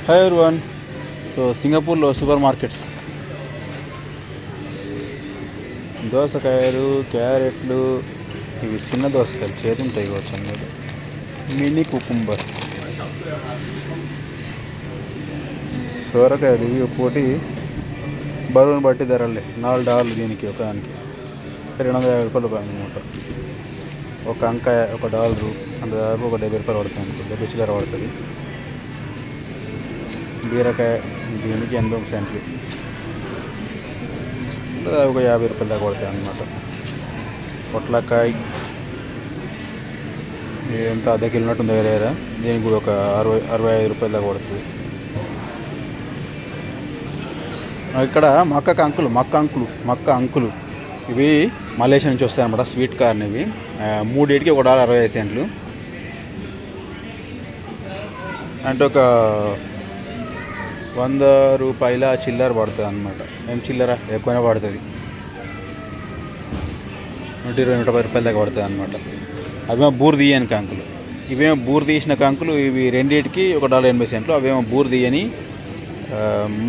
Hi everyone. So సింగపూర్లో super markets దోసకాయలు, క్యారెట్లు, ఇవి చిన్న దోసకాయలు చేతుంటాయి కావచ్చు అన్నది. మినీ కుకుంబర్, సోరకాయలు ఇవి ఒక్కోటి బరువును బట్టి ధరలే. $4 దీనికి ఒక దానికి $250 అనమాట. ఒక వంకాయ $1 అంటే దాదాపు ఒక $70 పడుతుంది అనుకో, 70 చిల్లర పడుతుంది. బీరకాయ దీనికి 80 సెంట్లు, దాదాపు ఒక $50 దాకా పడుతుంది అనమాట. పొట్లకాయ ఎంత అర్ధ కిలో ఉన్నట్టుంది దగ్గర, దీనికి కూడా ఒక $65 దాకా పడుతుంది. ఇక్కడ మక్క అంకులు ఇవి మలేషియా నుంచి వస్తాయన్నమాట. స్వీట్ కార్న్ ఇవి 3 $1.65 అంటే ఒక $100 చిల్లర పడుతుంది అనమాట. ఏం చిల్లర ఎక్కువనే పడుతుంది, $120 దాకా పడుతుంది అనమాట. అవేమో బూరు తీయని కంకులు, ఇవేమో బూరు తీసిన కంకులు. ఇవి రెండింటికి $1.80. అవేమో బూరు తీయని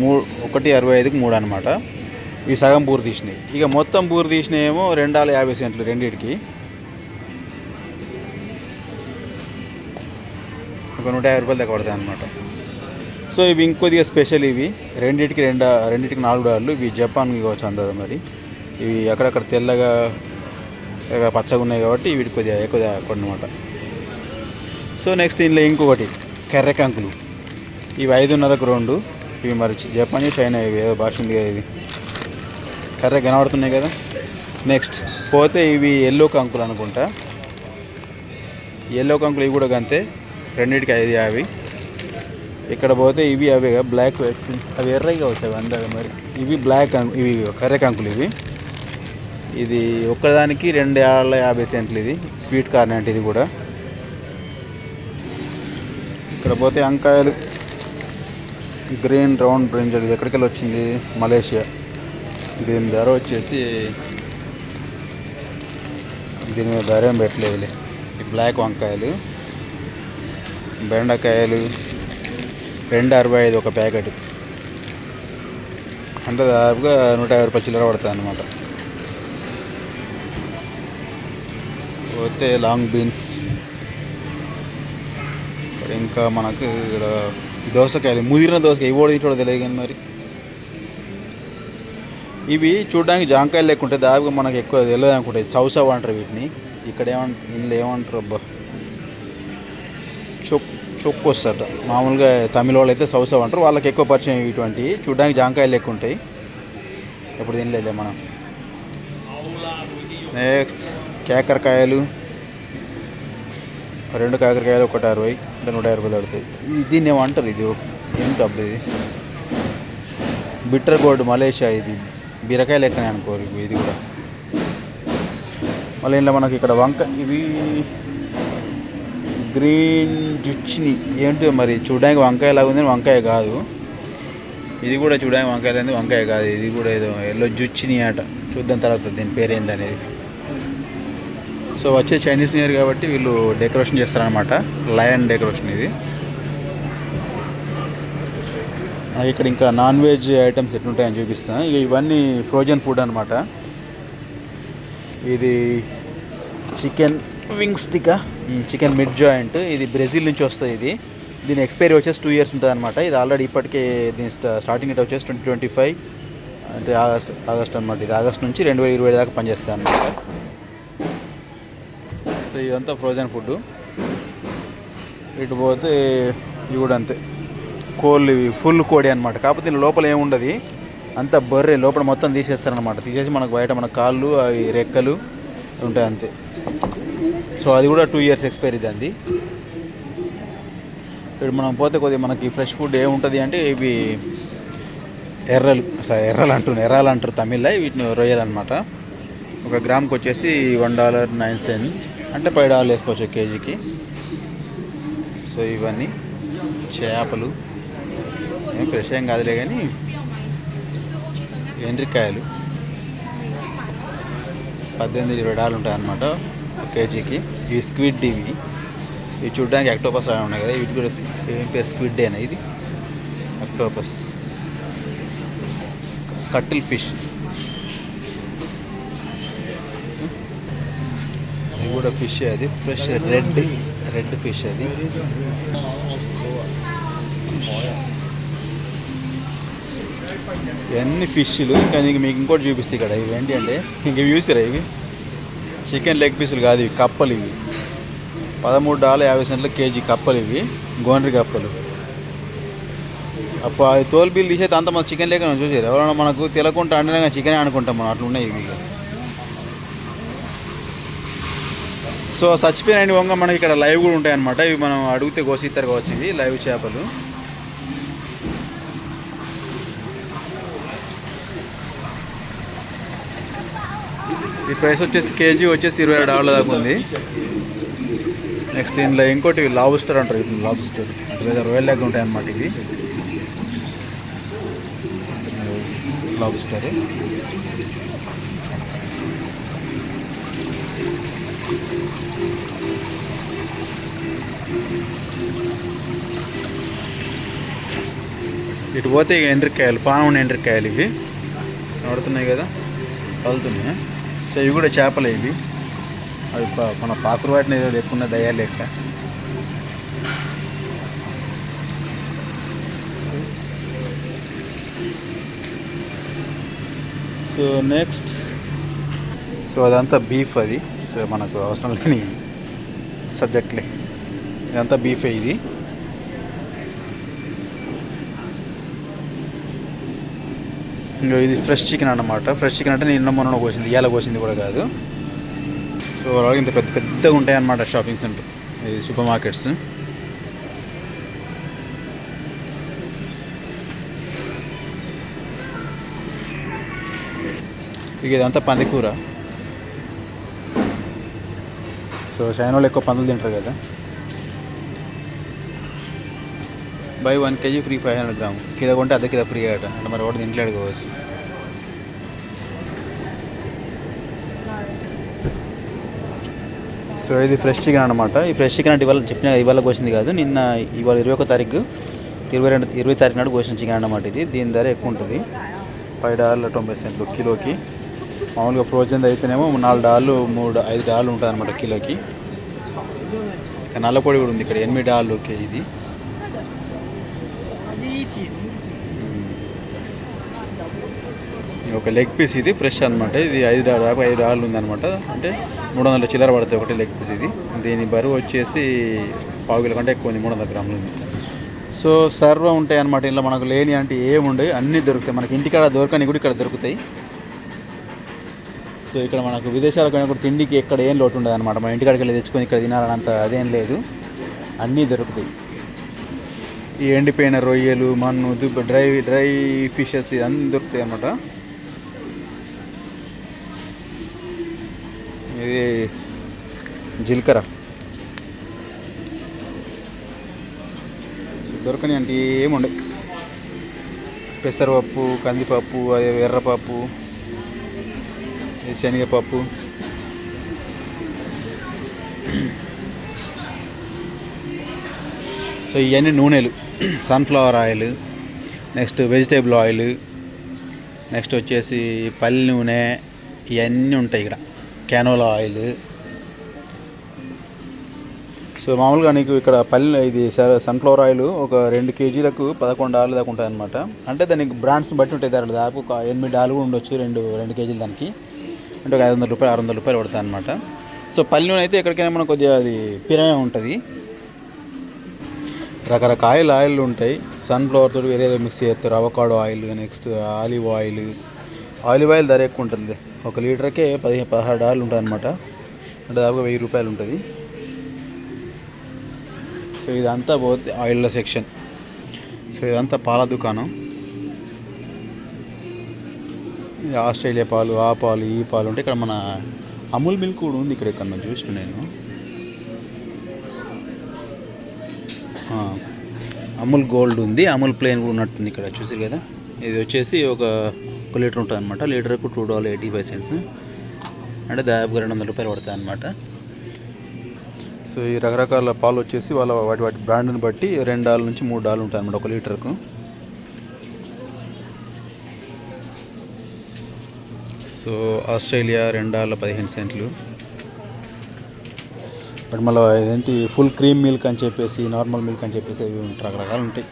1.65కి 3 అనమాట. ఇవి సగం బూరు తీసినాయి. ఇక మొత్తం బూరు తీసినాయి ఏమో $2.50 రెండింటికి, ఒక $150 దాకా పడుతుంది అనమాట. సో ఇవి ఇంకొద్దిగా స్పెషల్. ఇవి రెండింటికి $4. ఇవి జపాన్కి కావచ్చు అందదు మరి. ఇవి అక్కడక్కడ తెల్లగా పచ్చగా ఉన్నాయి కాబట్టి వీటికి కొద్దిగా ఎక్కువ అనమాట. సో నెక్స్ట్ ఇందులో ఇంకొకటి కర్రె కంకులు. ఇవి 5.5కు 2. ఇవి మరి జపాన్ చైనా, ఇవి ఏదో భాష ఉంది కదా. ఇవి కర్రె కనబడుతున్నాయి కదా. నెక్స్ట్ పోతే ఇవి ఎల్లో కంకులు అనుకుంటా. ఎల్లో కంకులు ఇవి కూడా అంతే, రెండింటికి $5.50. ఇక్కడ పోతే ఇవి అవే బ్లాక్ వ్యాక్సిన్, అవి ఎర్రగా అవుతాయి అందాక మరి. ఇవి బ్లాక్ ఇవి కర్రె కంకులు. ఇది ఒక్కదానికి $2.50 ఇది స్వీట్ కార్న్ అంటే. ఇది కూడా ఇక్కడ పోతే వంకాయలు గ్రీన్ రౌండ్ బ్రింజల్. ఇది ఎక్కడికి వచ్చింది, మలేషియా. దీని ధర వచ్చేసి దీని మీద ధర ఏం పెట్టలేదులే. ఈ బ్లాక్ వంకాయలు, బెండకాయలు $2.65 ఒక ప్యాకెట్, అంటే దాదాపుగా $150 చిల్లర పడుతుంది అన్నమాట. పోతే లాంగ్ బీన్స్. ఇంకా మనకు ఇక్కడ దోసకాయలు, ముదిరిన దోసకాయ. ఇవి కూడా తెలియదు కానీ మరి. ఇవి చూడడానికి జాంకాయలు లేకుంటే దాదాపుగా మనకు ఎక్కువ తెలియదు అనుకుంటాయి. సౌసవ్ అంటారు వీటిని. ఇక్కడ ఇందులో ఏమంటారు అబ్బా, చొక్కు వస్తారట. మామూలుగా తమిళ వాళ్ళు అయితే సౌసవ్ అంటారు, వాళ్ళకి ఎక్కువ పరిచయం. ఇటువంటి చూడడానికి జాంకాయలు లెక్క ఉంటాయి. ఎప్పుడు తినలేదే మనం. నెక్స్ట్ కాకరకాయలు, 2 కాకరకాయలు $1.60 అంటే $150 పడుతుంది. దీన్ని ఏమంటారు, ఇది ఏంటి అబ్బా, ఇది బిట్టర్ గోల్డ్ మలేషియా. ఇది బీరకాయ లెక్కనే అనుకోరు ఇది కూడా. మళ్ళీ ఇంట్లో మనకి ఇక్కడ ఇవి గ్రీన్ జుచ్చిని ఏంటో మరి. చూడడానికి వంకాయ లాగా ఉంది, వంకాయ కాదు. ఇది కూడా చూడడానికి వంకాయ లేదు, వంకాయ కాదు. ఇది కూడా ఏదో ఎల్లో జుచ్చిని అట. చూద్దాం తర్వాత దీని పేరు ఏందనేది. సో వచ్చే చైనీస్ న్యూ ఇయర్ కాబట్టి వీళ్ళు డెకరేషన్ చేస్తారనమాట, లయన్ డెకరేషన్ ఇది. ఇక్కడ ఇంకా నాన్ వెజ్ ఐటమ్స్ ఎట్లుంటాయని చూపిస్తాను. ఇక ఇవన్నీ ఫ్రోజన్ ఫుడ్ అనమాట. ఇది chicken wing stick, chicken mid joint. ఇది బ్రెజిల్ నుంచి వస్తుంది. దీని ఎక్స్పైరీ వచ్చేసి 2 years ఉంటుంది అనమాట. ఇది ఆల్రెడీ ఇప్పటికే దీని స్టార్టింగ్ డేట్ వచ్చేసి 2025 అంటే ఆగస్ట్ అనమాట. ఇది ఆగస్ట్ నుంచి 2020 దాకా పనిచేస్తుంది అనమాట. సో ఇదంతా ఫ్రోజన్ ఫుడ్. ఇటు పోతే ఇవి కూడా అంతే, కోళ్ళు. ఇవి ఫుల్ కోడి అనమాట. కాకపోతే లోపల ఏముండదు, అంతా బర్రె. లోపల మొత్తం తీసేస్తారనమాట. తీసేసి మనకు బయట మన కాళ్ళు, అవి రెక్కలు ఉంటాయి అంతే. సో అది కూడా 2 years ఎక్స్పైరీ దాన్ని. ఇప్పుడు మనం పోతే కొద్దిగా మనకి ఫ్రెష్ ఫుడ్ ఏముంటుంది అంటే ఇవి ఎర్రలు అంటారు తమిళ్లో. వీటిని రొయ్యలు అనమాట. ఒక గ్రామ్కి వచ్చేసి $1.09 అంటే $5 వేసుకోవచ్చు కేజీకి. సో ఇవన్నీ చేపలు ఏం ఫ్రెష్ ఏం కాదులే కానీ. ఎండ్రికాయలు $18-20 ఉంటాయి అన్నమాట కేజీకి. ఇవి స్క్విడ్. ఇవి చూడడానికి యాక్టోపస్ లాగా ఉన్నాయి కదా. వీటి కూడా ఏం పేరు, స్క్విడ్ అయినా. ఇది ఆక్టోపస్, కట్టిల్ ఫిష్, ఇది కూడా ఫిష్, అది ఫ్రెష్ రెడ్ ఫిష్ అది. ఇవన్నీ ఫిష్లు. ఇంకా మీకు ఇంకోటి చూపిస్తాయి ఇక్కడ. ఇవి ఏంటి అంటే ఇంక ఇవి చూసారా, ఇవి చికెన్ లెగ్ పీసులు కాదు, ఇవి కప్పలు. ఇవి $13.50 కేజీ కప్పలు. ఇవి గోండ్రి కప్పలు. అప్పుడు అది తోలు బిల్లు తీసేది అంత మన చికెన్ లెక్క చూసారు. ఎవరైనా మనకు తెలకుండా అండినా చికెన్ అనుకుంటాం మనం, అట్లా ఉన్నాయి ఇవి. సో చచ్చిపోయిన వంగ మనకి ఇక్కడ లైవ్ కూడా ఉంటాయి అన్నమాట. ఇవి మనం అడిగితే కోసిస్తారు కావచ్చు. ఇవి లైవ్ చేపలు. ఈ ప్రైస్ వచ్చేసి కేజీ వచ్చేసి $27 దాకా ఉంది. నెక్స్ట్ దీనిలో ఇంకోటి లాబ్స్టర్ అంటారు. ఇది లాబ్స్టర్ లేదా రొయ్యల లెక్క ఉంటాయి అన్నమాట. ఇవి లాబ్స్టర్. ఇటు పోతే ఇక ఎండ్రికాయలు, పానం ఉన్న ఎండ్రికాయలు ఇవి నడుతున్నాయి కదా, కలుతున్నాయి. సో ఇవి కూడా చేపలే. ఇవి అవి మన పాకురు వాటిని ఏదో లేకుండా దయ్యాలు లెక్క. సో నెక్స్ట్, సో అదంతా బీఫ్. అది సో మనకు అవసరం లేని సబ్జెక్ట్లే. ఇదంతా బీఫే. ఇది ఇంకా ఇది ఫ్రెష్ చికెన్ అన్నమాట. ఫ్రెష్ చికెన్ అంటే నిన్న మొన్న కోసింది, ఇవాళ కోసింది కూడా కాదు. సో అలాగే ఇంత పెద్దగా ఉంటాయి అన్నమాట షాపింగ్ సెంటర్, ఇది సూపర్ మార్కెట్స్. ఇక ఇదంతా పందికూర. సో చైనాలో ఎక్కువ పందులు తింటారు కదా. By 1 kg free 500 gram. Kilo కొంటే అర్ధ కిలో ఫ్రీ అట. అంటే మరి ఒకటి ఇంట్లో అడుకోవచ్చు. సో ఇది ఫ్రెష్ చికెన్ అనమాట. ఈ ఫ్రెష్ చికెన్ అంటే ఇవాళ చెప్పిన ఇవాళ కోసింది కాదు, నిన్న ఇవాళ 21 తారీఖు 20 తారీఖు నాడు కోసిన చికెన్ అన్నమాట. ఇది దీని ధర ఎక్కువ ఉంటుంది, $5.90 కిలోకి. మామూలుగా ఫ్రోజన్ అయితేనేమో $4 $5 ఉంటుంది అనమాట కిలోకి. నల్లపొడి కూడా ఉంది ఇక్కడ, $8 కేజీ. ఒక లెగ్ పీస్ ఇది ఫ్రెష్ అనమాట. ఇది $5 ఉందన్నమాట. అంటే 300 చిల్లర పడుతుంది ఒకటి లెగ్ పీస్. ఇది దీని బరువు వచ్చేసి 1/4 కిలో కంటే ఎక్కువ ఉంది, 300 గ్రాములు ఉంది. సో సర్వ ఉంటాయి అన్నమాట. ఇంట్లో మనకు లేని అంటే ఏముండవు, అన్నీ దొరుకుతాయి. మనకి ఇంటికాడ దొరకని కూడా ఇక్కడ దొరుకుతాయి. సో ఇక్కడ మనకు విదేశాలకు అయినా కూడా తిండికి ఎక్కడ ఏం లోటు ఉండదు అనమాట. మన ఇంటికాడికి వెళ్ళి తెచ్చుకొని ఇక్కడ తినాలన్నంత అదేం లేదు, అన్నీ దొరుకుతాయి. ఈ ఎండిపోయిన రొయ్యలు, మన్ను, డ్రై ఫిషెస్ ఇవన్నీ దొరుకుతాయి అన్నమాట. ఇది జీలకర్ర. సో దొరకని అంటే ఏముండవు. పెసరపప్పు, కందిపప్పు, అదే ఎర్రపప్పు, శనగపప్పు. సో ఇవన్నీ నూనెలు, sunflower oil, next vegetable oil, next వచ్చేసి పల్లి నూనె, ఇవన్నీ ఉంటాయి ఇక్కడ. క్యానోలా ఆయిల్. సో మామూలుగా నీకు ఇక్కడ ఇది సన్ఫ్లవర్ ఆయిల్ ఒక 2 కేజీలకు $11 దాకా ఉంటుంది అనమాట. అంటే దానికి బ్రాండ్స్ని బట్టి ఉంటాయి ధరలు. దాదాపు ఒక $8 కూడా ఉండొచ్చు 2 కేజీలు దానికి. అంటే ఒక $500 $600 పడుతుంది అనమాట. సో పల్లి నూనె అయితే ఎక్కడికైనా మనకు కొద్దిగా అది పిరమే ఉంటుంది. రకరకాల ఆయిల్ ఉంటాయి. సన్ఫ్లవర్ తోటి వేరే మిక్స్ చేస్తారు. Avocado oil, next olive oil. Olive oil ధర ఎక్కువ ఉంటుంది. 1 లీటర్కే $16 ఉంటుంది అనమాట. అంటే దాదాపు $1000 ఉంటుంది. సో ఇదంతా పోతే ఆయిల్ సెక్షన్. సో ఇదంతా పాల దుకాణం. ఆస్ట్రేలియా పాలు, ఆ పాలు, ఈ పాలు ఉంటాయి. ఇక్కడ మన అమూల్ మిల్క్ కూడా ఉంది ఇక్కడ. ఎక్కడ చూసిన నేను అమూల్ గోల్డ్ ఉంది, అమూల్ ప్లెయిన్ కూడా ఉన్నట్టుంది ఇక్కడ. చూసారు కదా, ఇది వచ్చేసి ఒక లీటర్ ఉంటుంది అనమాట. లీటర్కు $2.85. అంటే దాదాపుగా $200 పడుతుంది అనమాట. సో ఈ రకరకాల పాలు వచ్చేసి వాటి బ్రాండ్ని బట్టి $2 నుంచి $3 ఉంటుంది అనమాట 1 లీటర్కు. So Australia $2.15. బట్ మళ్ళీ ఇదేంటి ఫుల్ క్రీమ్ మిల్క్ అని చెప్పేసి నార్మల్ మిల్క్ అని చెప్పేసి అవి రకరకాలు ఉంటాయి.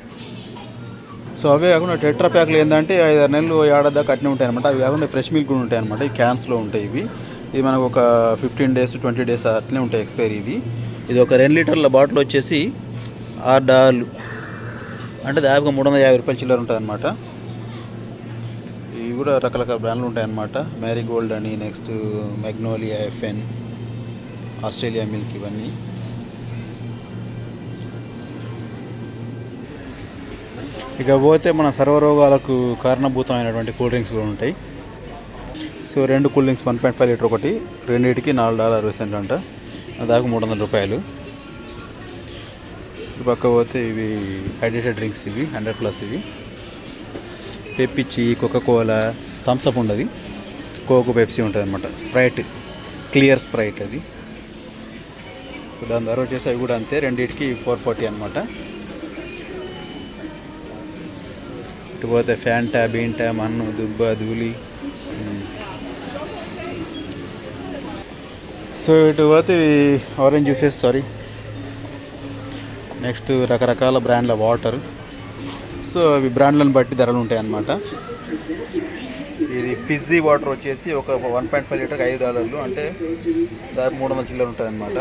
సో అవే కాకుండా టెట్రా ప్యాక్లు ఏంటంటే 5-6 నెలలు ఏడాది దాకా అట్నే ఉంటాయి అనమాట. అవి కాకుండా ఫ్రెష్ మిల్క్ కూడా ఉంటాయి అనమాట. ఈ క్యాన్స్లో ఉంటాయి ఇవి. ఇది మనకు ఒక 15 days 20 days అట్లనే ఉంటాయి ఎక్స్పైరీ. ఇది ఒక 2 లీటర్ల బాటిల్ వచ్చేసి $6, అంటే దాదాపుగా $350 చిల్లర ఉంటుంది అనమాట. ఇవి కూడా రకరకాల బ్రాండ్లు ఉంటాయన్నమాట. మ్యారీగోల్డ్ అని, next magnolia, FN, Australia milk, ఇవన్నీ. ఇక పోతే మన సర్వరోగాలకు కారణభూతమైనటువంటి కూల్ డ్రింక్స్ కూడా ఉంటాయి. సో 2 కూల్ డ్రింక్స్ 1.5 లీటర్ ఒకటి, రెండింటికి $4.60 అంట, దాకా $300. పక్క పోతే ఇవి హైడ్రేటెడ్ డ్రింక్స్, ఇవి 100+. ఇవి పెప్సి, కోకోకోలా, థమ్స్అప్ ఉండదు, కోకో పెప్సీ ఉంటుంది అనమాట. స్ప్రైట్, క్లియర్ స్ప్రైట్ అది. సో దాని ధర వచ్చేసి అవి కూడా అంతే, రెండింటికి $440 అనమాట. ఇటు పోతే ఫ్యాంటా, బీంటా, మన్ను, దుబ్బ, ధూళి. సో ఇటు పోతే ఆరెంజ్ జ్యూసెస్, నెక్స్ట్ రకరకాల బ్రాండ్ల వాటర్. సో అవి బ్రాండ్లను బట్టి ధరలు ఉంటాయి అన్నమాట. ఇది ఫిజ్జీ వాటర్ వచ్చేసి ఒక 1.5 లీటర్కి $5, అంటే దాదాపు $300 చిల్లర ఉంటుంది అన్నమాట.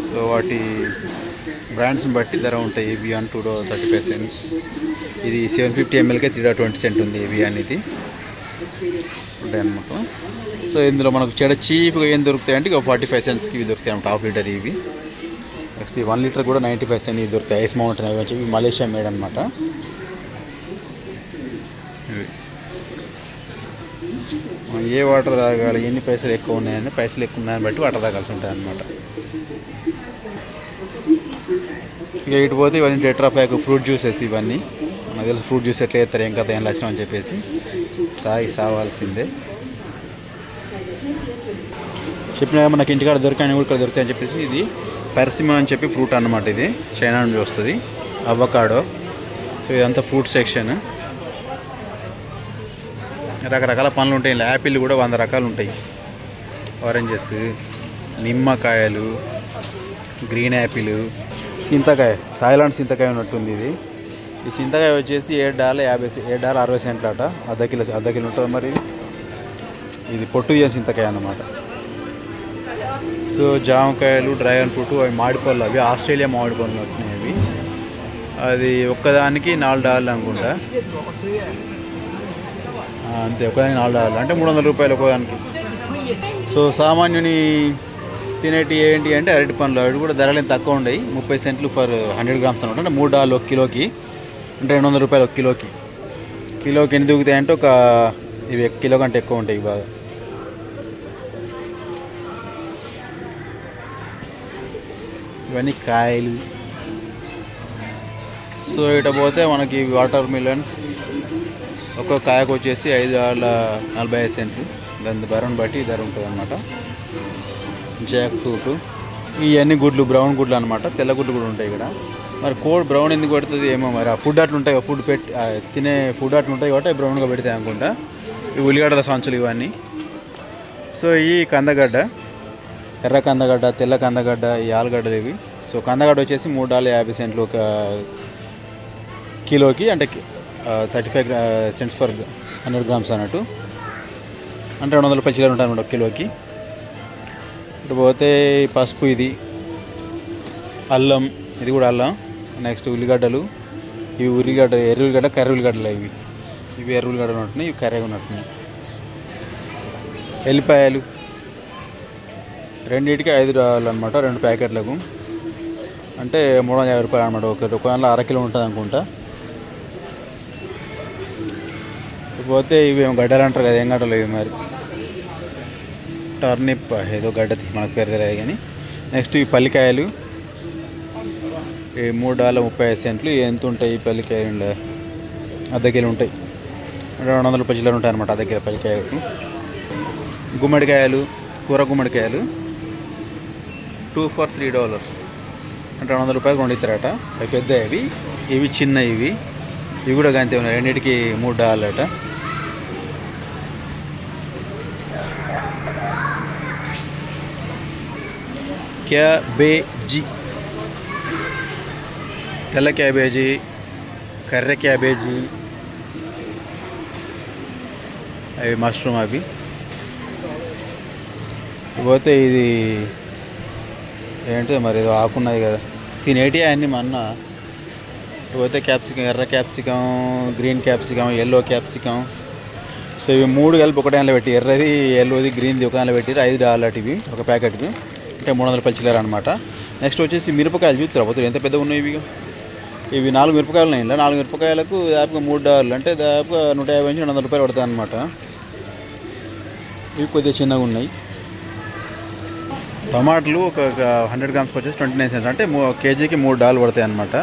సో వాటి బ్రాండ్స్ని బట్టి ధర ఉంటాయి. ఎవియాన్ $2.35, ఇది 750 mlకే $3.20 ఉంది ఎవియాన్. ఇది ఉంటాయి అన్నమాట. సో ఇందులో మనకు చీప్గా ఏం దొరుకుతాయి అంటే 45 cents ఇవి దొరుకుతాయి అన్నమాట, ½ లీటర్ ఇవి. నెక్స్ట్ 1 లీటర్ కూడా 95 cents ఇవి దొరుకుతాయి. ఐస్ మౌంటైన్ అవి వచ్చి మలేషియా మేడ్ అనమాట. ఏ వాటర్ తాగాలి, ఎన్ని పైసలు ఎక్కువ ఉన్నాయని, పైసలు ఎక్కువ ఉన్నాయని బట్టి వాటర్ తాగాల్సి ఉంటుంది అనమాట. ఇక ఇటు పోతే ఇవన్నీ టెట్రా ప్యాక్ ఫ్రూట్ జ్యూసెస్. ఇవన్నీ మనకు తెలుసు, ఫ్రూట్ జ్యూస్ ఎట్లా చేస్తారు, ఏం కదా, ఏం లక్షణం అని చెప్పేసి తాగి సావాల్సిందే. చెప్పినా మనకి ఇంటికాడ దొరికాయని కూడా ఇక్కడ దొరుకుతాయని చెప్పేసి. ఇది పెర్సిమన్ అని చెప్పి ఫ్రూట్ అన్నమాట. ఇది చైనా నుండి వస్తుంది, అవకాడో. సో ఇదంతా ఫ్రూట్ సెక్షన్. రకరకాల పండ్లు ఉంటాయి. యాపిల్ కూడా 100 రకాలు ఉంటాయి. ఆరెంజెస్, నిమ్మకాయలు, గ్రీన్ యాపిల్, చింతకాయ, థాయిలాండ్ చింతకాయ ఉన్నట్టుంది ఇది. ఈ చింతకాయ వచ్చేసి $7.60 అట, అర్ధ కిలో ఉంటుంది మరి. ఇది పొట్టు తీయని చింతకాయ అన్నమాట. సో జామకాయలు, డ్రాగన్ ఫ్రూట్, అవి మామిడిపళ్ళు, అవి ఆస్ట్రేలియా మామిడిపళ్ళు వచ్చినాయి అవి. అది ఒక్కదానికి $4 అనుకుంటా, అంతే. ఒకదానికి $4 అంటే $300 ఒకదానికి. సో సామాన్యుని తినేటి ఏంటి అంటే అరటి పండ్లు. అవి కూడా ధరలు ఏం తక్కువ ఉండవు, 30 cents ఫర్ 100 grams అనమాట. అంటే $3 ఒక కిలోకి, అంటే $200 ఒక కిలోకి. కిలోకి ఎన్ని దొరుకుతాయి అంటే ఇవి కిలో కంటే ఎక్కువ ఉంటాయి బాగా. ఇవన్నీ కాయలు. సో ఇట పోతే మనకి వాటర్ మిలన్స్ ఒక్కొక్క కాయకు వచ్చేసి $5.45. దాని ధరను బట్టి ధర ఉంటుంది అన్నమాట. జాక్ ఫ్రూట్, ఇవన్నీ గుడ్లు, బ్రౌన్ గుడ్లు అనమాట. తెల్ల గుడ్లు కూడా ఉంటాయి ఇక్కడ. మరి కోడ్ బ్రౌన్ ఎందుకు పెడుతుంది ఏమో మరి. ఆ ఫుడ్ అట్లా ఉంటాయి, ఫుడ్ తినే ఫుడ్ అట్లా ఉంటాయి కాబట్టి బ్రౌన్గా పెడతాయి అనుకుంటా. ఈ ఉల్లిగడ్డల సంచులు ఇవన్నీ. సో ఈ కందగడ్డ, ఎర్ర కందగడ్డ, తెల్ల కందగడ్డ, ఈ ఆలుగడ్డలు ఇవి. సో కందగడ్డ వచ్చేసి $3.50 ఒక కిలోకి, అంటే 35 cents ఫర్ 100 grams అన్నట్టు, అంటే $200 చిల్లర ఉంటాయి అన్నమాట ఒక కిలోకి. ఇటు పోతే పసుపు, ఇది అల్లం, ఇది కూడా అల్లం. నెక్స్ట్ ఉల్లిగడ్డలు, ఇవి ఎర్రుల్లిగడ్డ, కర్రీ ఉల్లిగడ్డలు. ఇవి ఎర్ర ఉల్లిగడ్డలు ఉంటున్నాయి, ఇవి కర్రీ ఉన్నట్టున్నాయి. ఎల్లిపాయలు రెండింటికి $5 అనమాట, 2 ప్యాకెట్లకు, అంటే $350 అనమాట. ఒక దాంట్లో అర కిలో ఉంటుంది అనుకుంటా. పోతే ఇవి ఏమో గడ్డలు అంటారు కదా, ఏం గడ్డలు ఇవి మరి, టర్నిప్ ఏదో గడ్డ మనకు పేరు తెలియదు కానీ. నెక్స్ట్ ఈ పల్లికాయలు, ఈ $3.35. ఎంత ఉంటాయి ఈ పల్లికాయలు? అర్ధ కిలో ఉంటాయి, అంటే $200 చిల్లర ఉంటాయి అనమాట అర్ధ కిలో పల్లికాయలకు. గుమ్మడికాయలు, కూర గుమ్మడికాయలు 2 for $3, అంటే $200 రెండు ఇస్తారట. అవి పెద్దవి, ఇవి చిన్నవి. ఇవి కూడా అంతే ఉన్నాయి, రెండింటికి $3 అట. క్యాబేజీ, తెల్ల క్యాబేజీ, కర్ర క్యాబేజీ, అవి మష్రూమ్, అవి పోతే ఇది ఏంటో మరి ఏదో ఆకున్నది కదా తినేటి అన్నీ మొన్న. పోతే క్యాప్సికం, ఎర్ర capsicum, green capsicum, yellow capsicum. So ఇవి 3 కలిపి ఒక దానిలో పెట్టి, ఎర్రది, ఎల్లోది, గ్రీన్ది ఒక దానిలో పెట్టి $5 ఇవి ఒక ప్యాకెట్కి, అంటే 300 చిల్లర అనమాట. నెక్స్ట్ వచ్చేసి మిరపకాయలు చూస్తారు పోతే ఎంత పెద్దగా ఉన్నాయి ఇవి. ఇవి 4 మిరపకాయలు ఉన్నాయి, ఇలా 4 మిరపకాయలకు దాదాపుగా $3, అంటే దాదాపుగా $150 నుంచి $200 పడుతుంది అనమాట. ఇవి కొద్దిగా చిన్నగా ఉన్నాయి. టమాటాలు ఒక 100 గ్రామ్స్కి వచ్చేసి 29 cents, అంటే కేజీకి $3 పడతాయి అనమాట.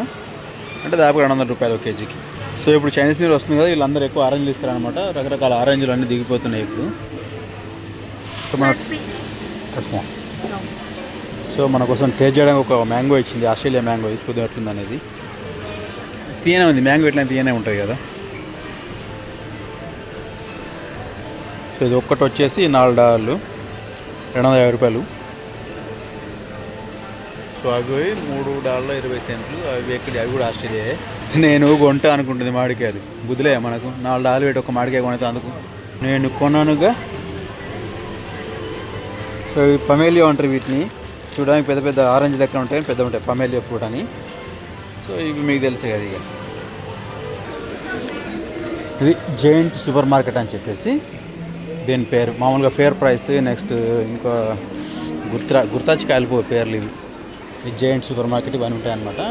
అంటే దాదాపుగా $200 ఒక కేజీకి. సో ఇప్పుడు చైనీస్ న్యూ ఇయర్ వస్తుంది కదా, వీళ్ళందరూ ఎక్కువ ఆరెంజ్లు ఇస్తారనమాట. రకరకాల ఆరెంజ్లు అన్నీ దిగిపోతున్నాయి ఇప్పుడు. సో మన కోసం టేస్ట్ చేయడానికి ఒక మ్యాంగో ఇచ్చింది, ఆస్ట్రేలియా మ్యాంగో. ఇది చూద్దాం ఎట్లుంది అనేది. తీయనే ఉంది, మ్యాంగో ఎట్లా తీయనే ఉంటుంది కదా. సో ఇది ఒక్కటి వచ్చేసి $4, $250. సో అవి $3.20. అవి ఎక్కడి, అవి కూడా ఆస్ట్రేలియా. నేను కొంటా అనుకుంటుంది మామిడికాయలు, బుద్ధిలే మనకు. $4 పెట్టి ఒక మామిడికాయ కొనేది అందుకు నేను కొన్నానుగా. సో ఇవి పమేలియో అంటారు వీటిని. చూడడానికి పెద్ద పెద్ద ఆరెంజ్ లెక్క ఉంటాయి, పెద్ద ఉంటాయి, పమేలియో ఫ్రూట్ అని. సో ఇవి మీకు తెలుసు కదా. ఇక ఇది జైంట్ సూపర్ మార్కెట్ అని చెప్పేసి దీని పేరు. మామూలుగా ఫేర్ ప్రైస్. నెక్స్ట్ ఇంకా గుర్తాచి కాలిపో పేర్లు ఇవి. ఈ జైంట్ సూపర్ మార్కెట్ ఇవన్నీ ఉంటాయన్నమాట.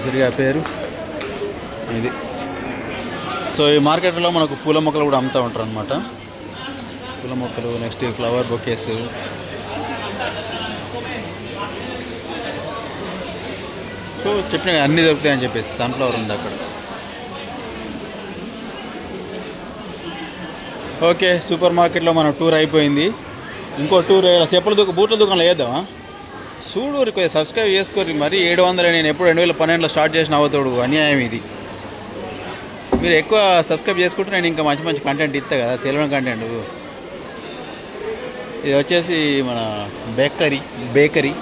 సరిగా పేరు ఇది. సో ఈ మార్కెట్లో మనకు పూల మొక్కలు కూడా అమ్ముతూ ఉంటారు అనమాట. పూల మొక్కలు, నెక్స్ట్ ఫ్లవర్ బొకేస్. సో చెప్పిన అన్నీ దొరుకుతాయని చెప్పేసి. సన్ఫ్లవర్ ఉంది అక్కడ. ఓకే, సూపర్ మార్కెట్లో మన టూర్ అయిపోయింది. ఇంకో టూర్ చెప్పుల బూట్ల దుకాణంలో వేద్దామా? చూడు కొద్దిగా సబ్స్క్రైబ్ చేసుకోరు. మరి 700 నేను ఎప్పుడు 2012లో స్టార్ట్ చేసిన అవుతాడు. అన్యాయం ఇది. మీరు ఎక్కువ సబ్స్క్రైబ్ చేసుకుంటే నేను ఇంకా మంచి మంచి కంటెంట్ ఇస్తా కదా, తెలియని కంటెంట్. ఇది వచ్చేసి మన బేకరీ.